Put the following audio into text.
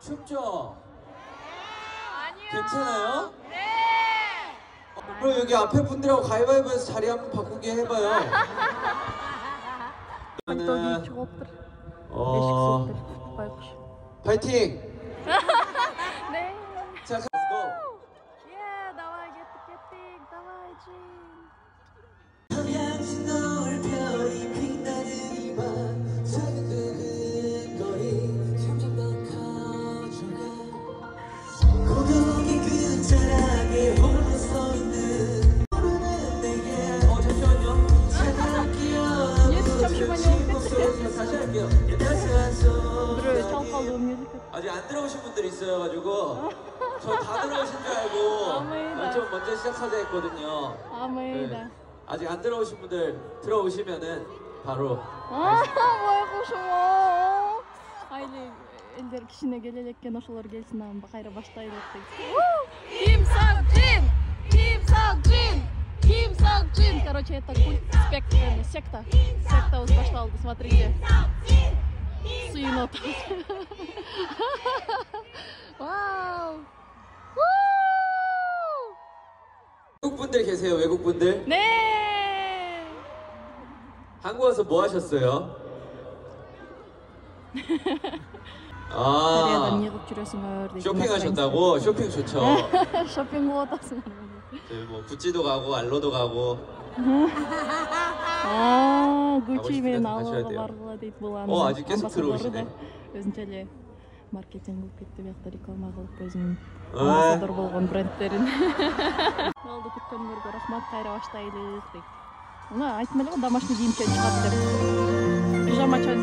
춥죠? 아니요. 괜찮아요? 네. 그럼 여기 앞에 분들하고 가위바위보해서 자리 한번 바꾸게 해봐요. Итоги чоптыр. 어, 파이팅! 네. 자, let's go. 예, давай, get, давай, Jin. 함양진 노을 별이 빛나는 이밤 작은 두근거림 점점 더 커져가 고독의 끝자락에 홀로 서 있는 모르는 내게 잠시만요 차갑게 잠시만요. 다시 할게요. Dur, çalkalım müzik. 아직 안 들어오신 분들 있어가지고 저 다 들어오신 줄 알고 아메이다. 좀 먼저 시작하자 했거든요. Ameyda. 아직 안 들어오신 분들 들어오시면은 바로 Vay kuşum. Hayli elder kişine gelecekken oşular gelsin ama bakayra başlayalım. Timsak Jin! Timsak Jin! Timsak Jin! Короче, это культ, секта. Секта возбашталды, смотрите. Сынот. Вау! 외국 분들 계세요? 외국 분들? 네! 한국 와서 뭐 하셨어요? Koreadan 아 yig'ib жүресіңер deydi. 쇼핑하셨다고? 쇼핑 좋죠. 쇼핑 qilib o'tasizlar. 저희 뭐 구찌도 가고 알로도 가고. Gucci мен 가셔야 алуға 돼요. барғыла дейді бұл 아직 계속 들어오시네. өзінше эле маркетинг кылып кетти, биякта реклама кылып өзүнүн 네. амбассадор болгон брендтерин. Болду, күткөнгөргө рахмат, кайра баштайлык дейт. Мына айтмай эле домашний кийимчен чыгат деп. Пижамачан